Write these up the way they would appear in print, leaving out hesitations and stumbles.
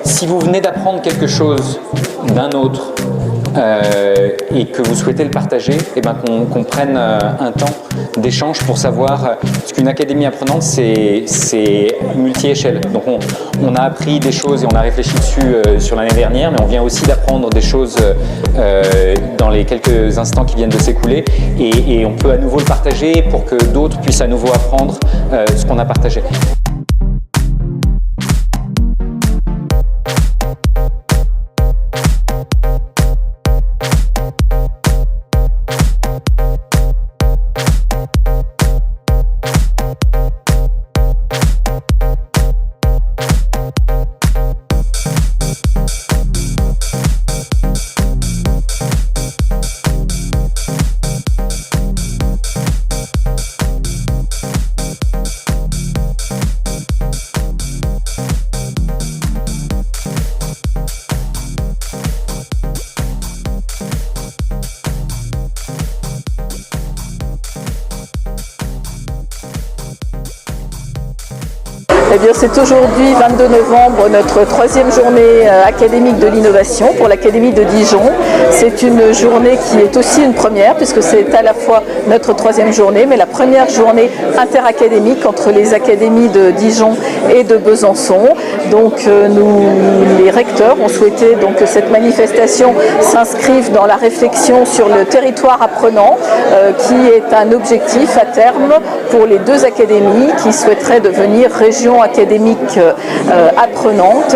Si vous venez d'apprendre quelque chose d'un autre et que vous souhaitez le partager, et ben qu'on prenne un temps d'échange pour savoir ce qu'une académie apprenante, c'est multi-échelle. Donc on a appris des choses et on a réfléchi dessus sur l'année dernière, mais on vient aussi d'apprendre des choses dans les quelques instants qui viennent de s'écouler, et on peut à nouveau le partager pour que d'autres puissent à nouveau apprendre ce qu'on a partagé. Eh bien, c'est aujourd'hui, 22 novembre, notre troisième journée académique de l'innovation pour l'Académie de Dijon. C'est une journée qui est aussi une première, puisque c'est à la fois notre troisième journée, mais la première journée interacadémique entre les académies de Dijon et de Besançon. Donc, nous, les recteurs, ont souhaité donc, que cette manifestation s'inscrive dans la réflexion sur le territoire apprenant, qui est un objectif à terme pour les deux académies qui souhaiteraient devenir région académique apprenante.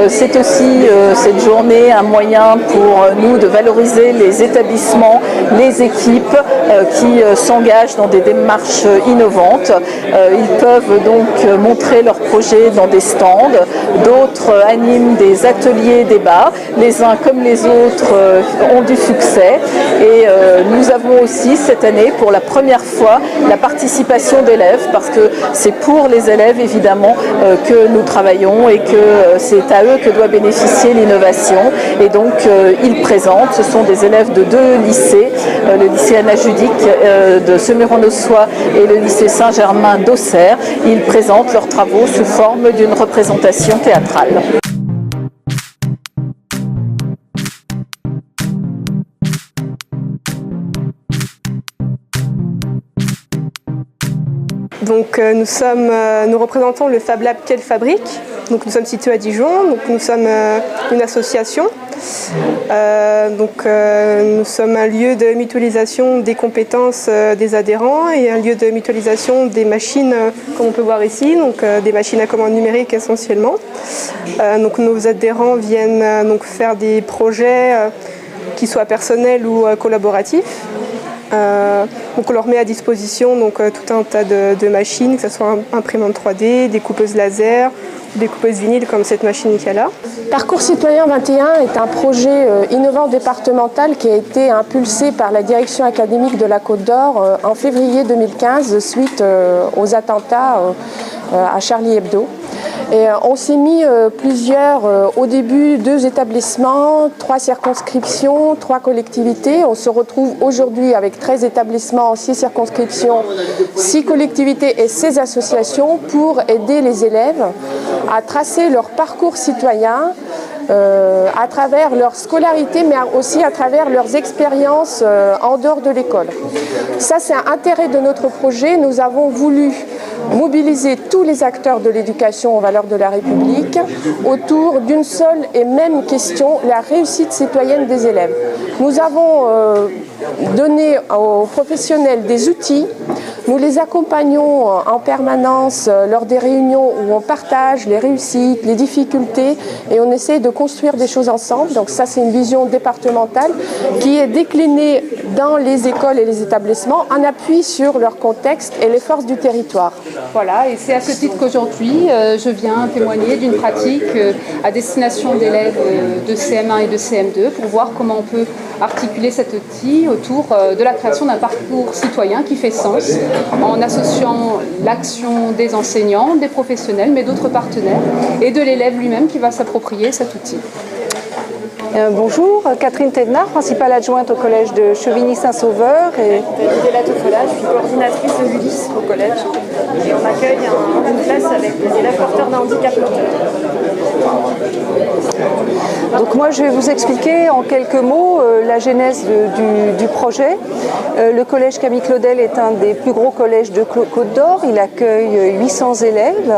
C'est aussi cette journée un moyen pour nous de valoriser les établissements, les équipes qui s'engagent dans des démarches innovantes. Ils peuvent donc montrer leurs projets dans des stands, d'autres animent des ateliers débats, les uns comme les autres ont du succès, et nous avons aussi cette année pour la première fois la participation d'élèves, parce que c'est pour les élèves évidemment que nous travaillons et que c'est à eux que doit bénéficier l'innovation, et donc ils présentent, ce sont des élèves de deux lycées, le lycée Anna Judic de Semur-en-Auxois et le lycée Saint-Germain d'Auxerre. Ils présentent leurs travaux sous forme d'une représentation théâtrale. Donc nous représentons le Fab Lab Quelle Fabrique. Donc nous sommes situés à Dijon, donc nous sommes une association. Nous sommes un lieu de mutualisation des compétences des adhérents et un lieu de mutualisation des machines, comme on peut voir ici, donc des machines à commande numérique essentiellement. Donc nos adhérents viennent donc faire des projets qui soient personnels ou collaboratifs. Donc on leur met à disposition donc, tout un tas de machines, que ce soit imprimantes 3D, des coupeuses laser, des coupeuses vinyles comme cette machine qu'il y a là. Parcours Citoyen 21 est un projet innovant départemental qui a été impulsé par la direction académique de la Côte d'Or en février 2015 suite aux attentats à Charlie Hebdo. Et on s'est mis au début 2 établissements, 3 circonscriptions, 3 collectivités. On se retrouve aujourd'hui avec 13 établissements, 6 circonscriptions, 6 collectivités et 16 associations pour aider les élèves à tracer leur parcours citoyen à travers leur scolarité, mais aussi à travers leurs expériences en dehors de l'école. Ça, c'est un intérêt de notre projet. Nous avons voulu mobiliser tous les acteurs de l'éducation aux valeurs de la République autour d'une seule et même question, la réussite citoyenne des élèves. Nous avons donné aux professionnels des outils. Nous les accompagnons en permanence lors des réunions où on partage les réussites, les difficultés et on essaie de construire des choses ensemble. Donc ça, c'est une vision départementale qui est déclinée dans les écoles et les établissements en appui sur leur contexte et les forces du territoire. Voilà, et c'est à ce titre qu'aujourd'hui, je viens témoigner d'une pratique à destination d'élèves de CM1 et de CM2 pour voir comment on peut articuler cet outil autour de la création d'un parcours citoyen qui fait sens en associant l'action des enseignants, des professionnels, mais d'autres partenaires et de l'élève lui-même qui va s'approprier cet outil. Bonjour, Catherine Thévenard, principale adjointe au collège de Chevigny-Saint-Sauveur. Et Adèle Tofola, je suis coordinatrice de l'ULIS au collège. Et on accueille une classe avec des élèves porteurs d'un handicap moteur. moi je vais vous expliquer en quelques mots la genèse du projet. Le collège Camille Claudel est un des plus gros collèges de Côte d'Or. Il accueille 800 élèves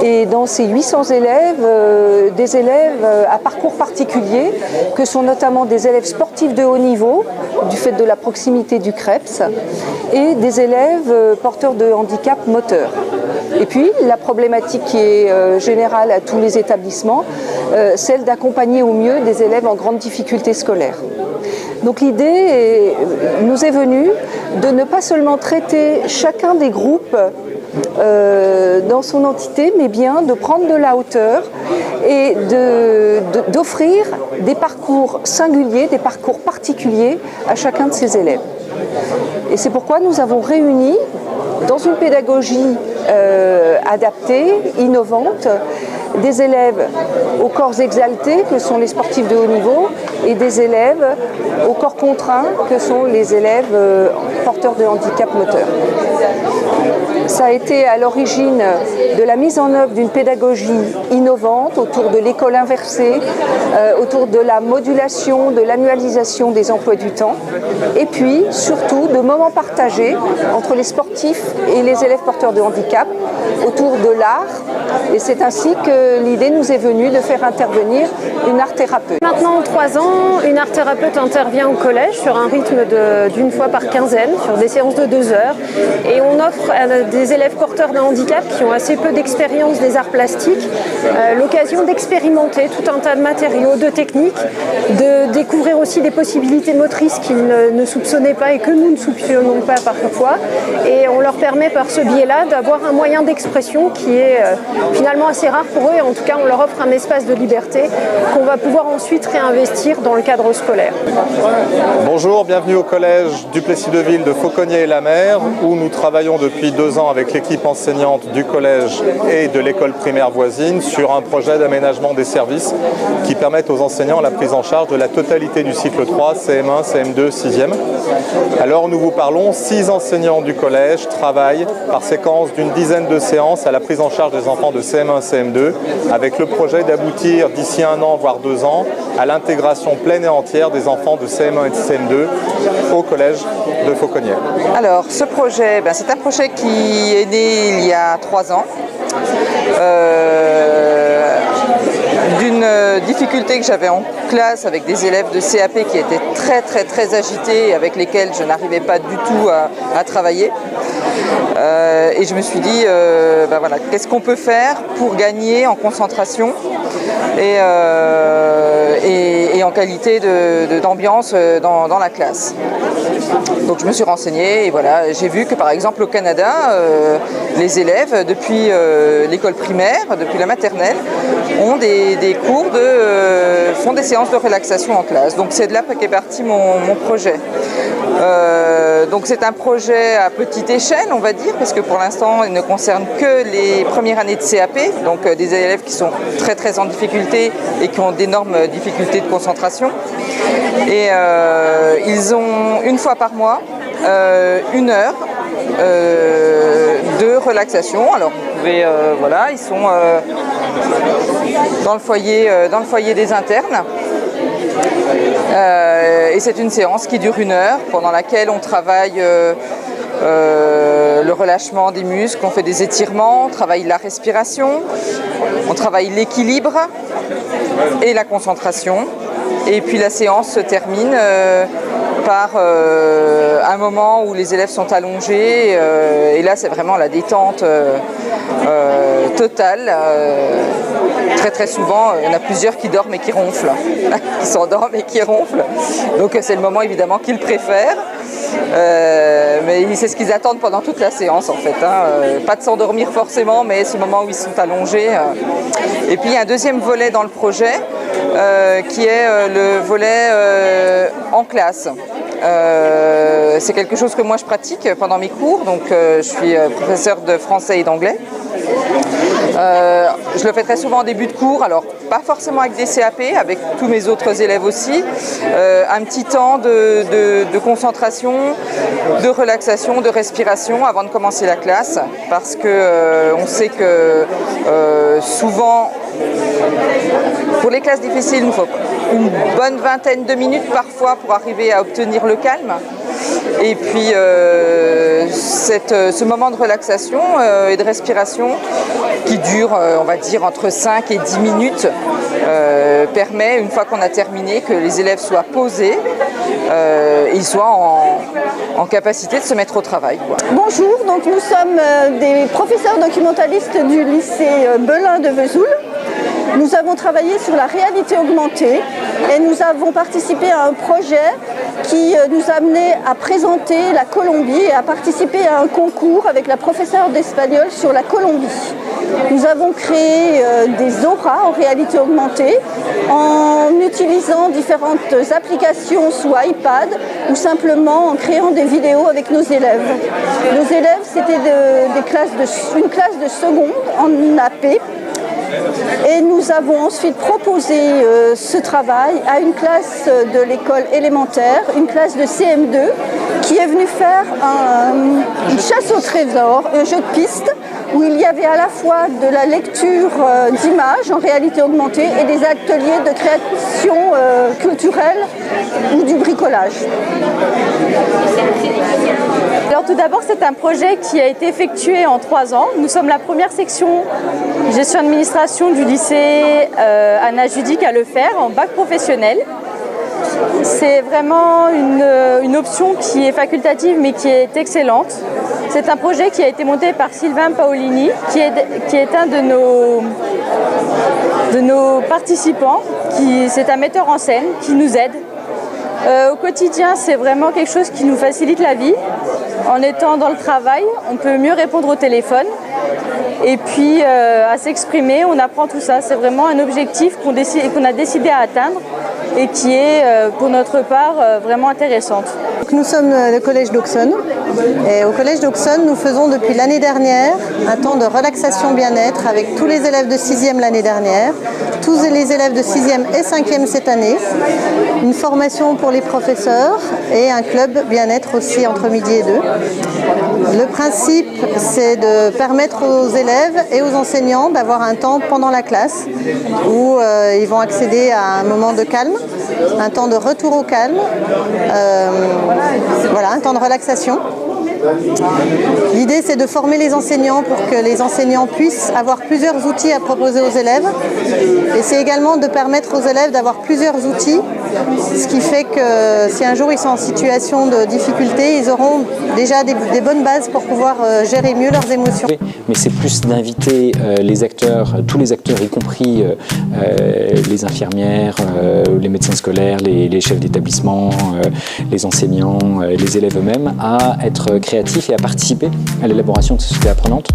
et dans ces 800 élèves, des élèves à parcours particulier que sont notamment des élèves sportifs de haut niveau du fait de la proximité du CREPS et des élèves porteurs de handicap moteur. Et puis la problématique qui est générale à tous les établissements, celle d'accompagner au mieux des élèves en grande difficulté scolaire. Donc l'idée nous est venue de ne pas seulement traiter chacun des groupes dans son entité, mais bien de prendre de la hauteur et d'offrir des parcours singuliers, des parcours particuliers à chacun de ces élèves. Et c'est pourquoi nous avons réuni dans une pédagogie adaptée, innovante, des élèves aux corps exaltés, que sont les sportifs de haut niveau, et des élèves aux corps contraints, que sont les élèves porteurs de handicap moteur. Ça a été à l'origine de la mise en œuvre d'une pédagogie innovante autour de l'école inversée, autour de la modulation, de l'annualisation des emplois du temps, et puis surtout de moments partagés entre les sportifs et les élèves porteurs de handicap autour de l'art. Et c'est ainsi que l'idée nous est venue de faire intervenir une art-thérapeute. Maintenant 3 ans, une art-thérapeute intervient au collège sur un rythme d'une fois par quinzaine, sur des séances de 2 heures. Et on offre à des élèves porteurs d'un handicap qui ont assez peu d'expérience des arts plastiques l'occasion d'expérimenter tout un tas de matériaux, de techniques, de découvrir aussi des possibilités motrices qu'ils ne soupçonnaient pas et que nous ne soupçonnons pas parfois. Et on leur permet par ce biais-là d'avoir un moyen d'expression qui est finalement assez rare pour eux, et en tout cas on leur offre un espace de liberté qu'on va pouvoir ensuite réinvestir dans le cadre scolaire. Bonjour, bienvenue au collège Duplessis-Deville de Fauconnier-et-la-Mer, où nous travaillons depuis 2 ans avec l'équipe enseignante du collège et de l'école primaire voisine sur un projet d'aménagement des services qui permettent aux enseignants la prise en charge de la totalité du cycle 3, CM1, CM2, 6e. Alors nous vous parlons, 6 enseignants du collège travaillent par séquence d'une dizaine de séances à la prise en charge des enfants de CM1, CM2, avec le projet d'aboutir d'ici 1 an, voire 2 ans, à l'intégration pleine et entière des enfants de CM1 et de CM2 au collège de Fauconnier. Alors ce projet, c'est un projet qui est né il y a 3 ans. D'une difficulté que j'avais en classe avec des élèves de CAP qui étaient très agités et avec lesquels je n'arrivais pas du tout à travailler. Et je me suis dit, voilà, qu'est-ce qu'on peut faire pour gagner en concentration et en qualité d'ambiance dans la classe. Donc je me suis renseignée et voilà, j'ai vu que par exemple au Canada, les élèves depuis l'école primaire, depuis la maternelle, ont des cours font des séances de relaxation en classe. Donc c'est de là qu'est parti mon projet. Donc c'est un projet à petite échelle, on va dire, parce que pour l'instant il ne concerne que les premières années de CAP, donc des élèves qui sont très en difficulté et qui ont d'énormes difficultés de concentration. Et ils ont une fois par mois 1 heure de relaxation. Alors vous pouvez, voilà, ils sont dans le foyer des internes. Et c'est une séance qui dure 1 heure, pendant laquelle on travaille le relâchement des muscles, on fait des étirements, on travaille la respiration, on travaille l'équilibre et la concentration. Et puis la séance se termine par un moment où les élèves sont allongés, et là c'est vraiment la détente totale. Très souvent, il y en a plusieurs qui dorment et qui ronflent, qui s'endorment et qui ronflent. Donc c'est le moment évidemment qu'ils préfèrent. Mais c'est ce qu'ils attendent pendant toute la séance en fait. Pas de s'endormir forcément, mais ce moment où ils sont allongés. Et puis il y a un deuxième volet dans le projet qui est le volet en classe. C'est quelque chose que moi je pratique pendant mes cours, donc je suis professeur de français et d'anglais. Je le fais très souvent en début de cours, alors pas forcément avec des CAP, avec tous mes autres élèves aussi. Un petit temps de concentration, de relaxation, de respiration avant de commencer la classe, parce que on sait que souvent, pour les classes difficiles, il nous faut une bonne vingtaine de minutes parfois pour arriver à obtenir le calme. Et puis ce moment de relaxation et de respiration qui dure, on va dire, entre 5 et 10 minutes, permet, une fois qu'on a terminé, que les élèves soient posés et ils soient en capacité de se mettre au travail, quoi. Bonjour, donc nous sommes des professeurs documentalistes du lycée Belin de Vesoul. Nous avons travaillé sur la réalité augmentée et nous avons participé à un projet qui nous a amené à présenter la Colombie et à participer à un concours avec la professeure d'espagnol sur la Colombie. Nous avons créé des auras en réalité augmentée en utilisant différentes applications sous iPad ou simplement en créant des vidéos avec nos élèves. Nos élèves, c'était une classe de seconde en AP. Et nous avons ensuite proposé ce travail à une classe de l'école élémentaire, une classe de CM2, qui est venue faire une chasse au trésor, un jeu de piste, où il y avait à la fois de la lecture d'images en réalité augmentée et des ateliers de création culturelle ou du bricolage. Alors tout d'abord, c'est un projet qui a été effectué en 3 ans. Nous sommes la première section gestion administration du lycée Anna Judic à Le Fère en bac professionnel. C'est vraiment une option qui est facultative mais qui est excellente. C'est un projet qui a été monté par Sylvain Paolini, qui est un de nos participants. C'est un metteur en scène qui nous aide. Au quotidien, c'est vraiment quelque chose qui nous facilite la vie. En étant dans le travail, on peut mieux répondre au téléphone et puis à s'exprimer, on apprend tout ça. C'est vraiment un objectif qu'on a décidé à atteindre et qui est pour notre part vraiment intéressante. Nous sommes le collège d'Auxonne et au collège d'Auxonne, nous faisons depuis l'année dernière un temps de relaxation bien-être avec tous les élèves de 6e l'année dernière, tous les élèves de 6e et 5e cette année, une formation pour les professeurs et un club bien-être aussi entre midi et 2. Le principe, c'est de permettre aux élèves et aux enseignants d'avoir un temps pendant la classe où ils vont accéder à un moment de calme, un temps de retour au calme, voilà, un temps de relaxation. L'idée, c'est de former les enseignants pour que les enseignants puissent avoir plusieurs outils à proposer aux élèves. Et c'est également de permettre aux élèves d'avoir plusieurs outils, ce qui fait que si un jour ils sont en situation de difficulté, ils auront déjà des bonnes bases pour pouvoir gérer mieux leurs émotions. Mais c'est plus d'inviter les acteurs, tous les acteurs, y compris les infirmières, les médecins scolaires, les chefs d'établissement, les enseignants, les élèves eux-mêmes, à être créatifs et à participer à l'élaboration de sociétés apprenantes.